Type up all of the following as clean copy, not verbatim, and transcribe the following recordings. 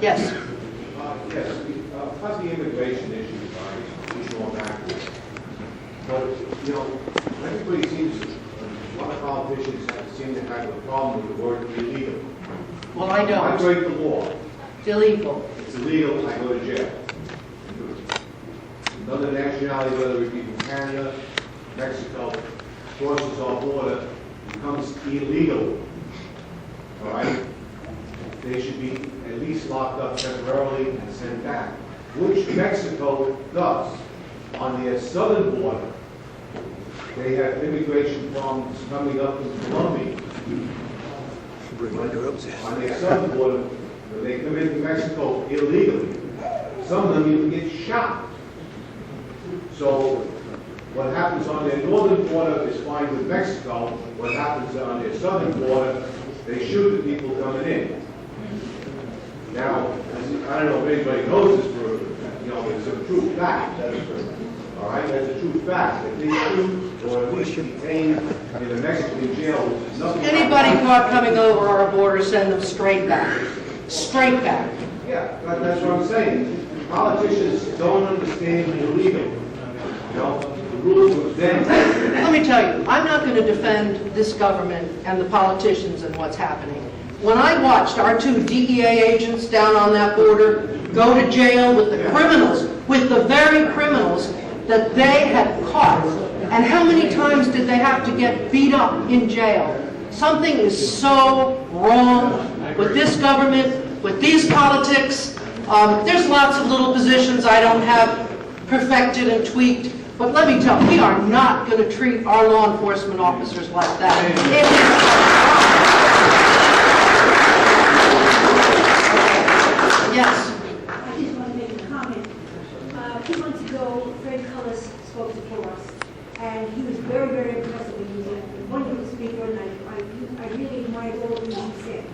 Yes. Yes, plus the immigration issue, is going backwards. But, you know, everybody seems, a lot of politicians seem to have a problem with the word illegal. Well, I I don't. break the law. It's illegal. It's illegal, I go to jail. Another nationality, whether it be from Canada, Mexico, crosses our border, becomes illegal. All right? They should be at least locked up temporarily and sent back, which Mexico does. On their southern border, they have immigration problems coming up from Colombia. On their southern border, when they come into Mexico illegally, some of them even get shot. So what happens on their northern border is fine with Mexico. What happens on their southern border, they shoot the people coming in. Now, I don't know if anybody knows this for, you know, it's a true fact. All right, that's a true fact. If they shoot or at least detain in a Mexican jail, which is nothing. Anybody caught coming over our border, send them straight back. Straight back. Yeah, that's what I'm saying. Politicians don't understand the illegal. You know, the rules were then. Let me tell you, I'm not going to defend this government and the politicians and what's happening. When I watched our 2 DEA agents down on that border go to jail with the criminals, with the very criminals that they had caught, and how many times did they have to get beat up in jail? Something is so wrong with this government, with these politics. There's lots of little positions I don't have perfected and tweaked, but let me tell you, we are not going to treat our law enforcement officers like that. Yes. I just want to make a comment. 2 months ago, Fred Cullis spoke before us, and he was very, very impressive. He was a wonderful speaker, and I really admired all the things he said.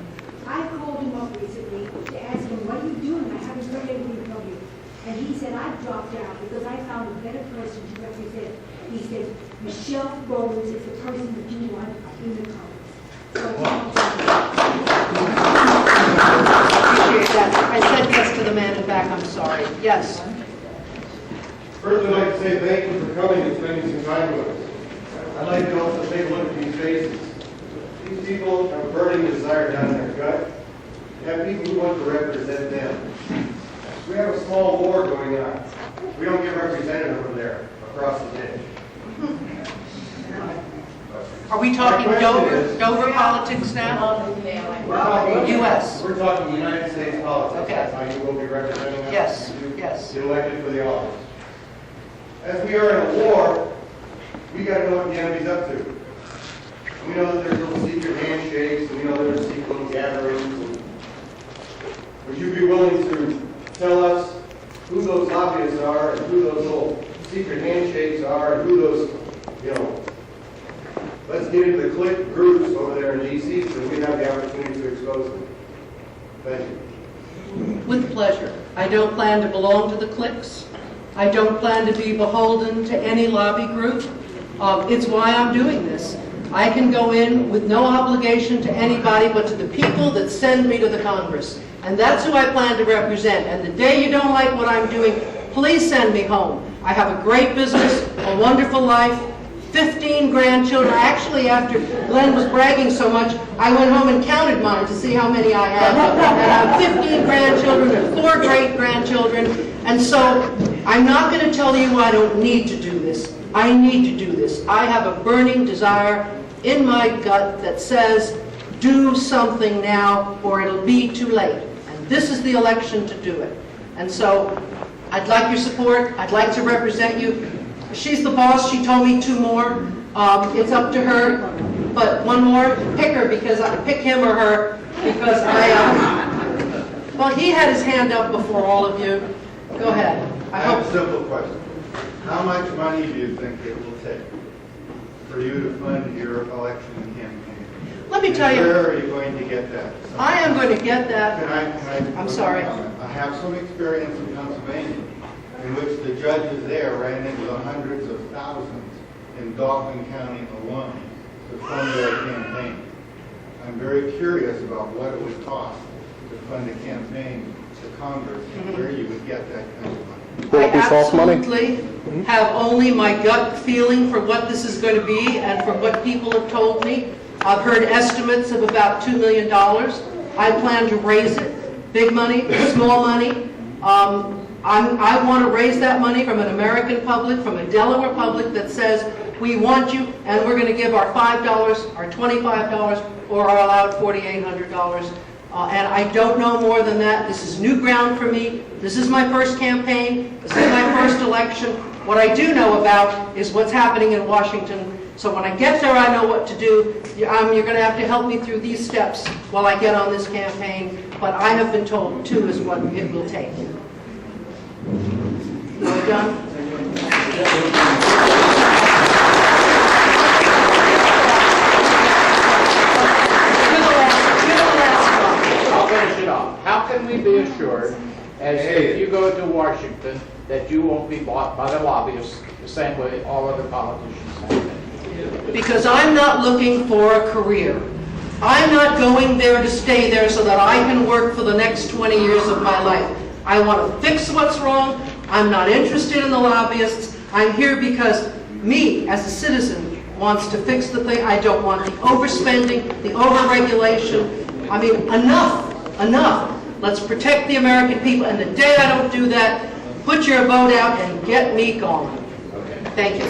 I called him up recently to ask him, what are you doing? I haven't heard anything from you. And he said, I dropped out because I found a better person to represent. He said, Michelle Rose is the person that you want in the Congress. So, Appreciate that. I said yes to the man in back, I'm sorry. Yes. First, I'd like to say thank you for coming and spending some time with us. I'd like to also take a look at these faces. These people have a burning desire down in their gut. They have people who want to represent them. We have a small war going on. We don't get represented over there across the ditch. Are we talking Dover politics now? We're talking U.S. We're talking United States politics. Okay. That's how you will be representing us. Yes, if you yes. Get elected for the office. As we are in a war, we got to know what the enemy's up to. We know that there's little secret handshakes, and we know there's secret little gatherings. Would you be willing to tell us who those lobbyists are, and who those little secret handshakes are, and who those, you know, let's get into the clique groups over there in D.C. so we have the opportunity to expose them. Thank you. With pleasure. I don't plan to belong to the cliques. I don't plan to be beholden to any lobby group. It's why I'm doing this. I can go in with no obligation to anybody but to the people that send me to the Congress. And that's who I plan to represent. And the day you don't like what I'm doing, please send me home. I have a great business, a wonderful life, 15 grandchildren. Actually, after Glenn was bragging so much, I went home and counted mine to see how many I had. And I have 15 grandchildren and 4 great-grandchildren. And so I'm not going to tell you I don't need to do this. I need to do this. I have a burning desire in my gut that says, do something now or it'll be too late. And this is the election to do it. And so I'd like your support. I'd like to represent you. She's the boss. She told me 2 more. It's up to her. But 1 more, pick her because I pick him or her because well, he had his hand up before all of you. Go ahead. I have a simple question. How much money do you think it will take for you to fund your election campaign? Let me tell you. Where are you going to get that? I am going to get that. Can I I'm sorry. I have some experience in Pennsylvania in which the judges there ran into the hundreds of thousands in Dauphin County alone to fund their campaign. I'm very curious about what it would cost to fund a campaign to Congress, where you would get that kind of money. I absolutely have only my gut feeling for what this is going to be and from what people have told me. I've heard estimates of about $2 million. I plan to raise it, big money, small money. I want to raise that money from an American public, from a Delaware public that says, we want you, and we're going to give our $5, our $25, or our allowed $4,800. And I don't know more than that. This is new ground for me. This is my first campaign. This is my first election. What I do know about is what's happening in Washington. So when I get there, I know what to do. You're going to have to help me through these steps while I get on this campaign. But I have been told 2 is what it will take. Are we done? I'll finish it off. How can we be assured, as if you go to Washington, that you won't be bought by the lobbyists the same way all other politicians have been? Because I'm not looking for a career. I'm not going there to stay there so that I can work for the next 20 years of my life. I want to fix what's wrong. I'm not interested in the lobbyists. I'm here because me, as a citizen, wants to fix the thing. I don't want the overspending, the overregulation. I mean, enough. Let's protect the American people. And the day I don't do that, put your vote out and get me gone. Thank you.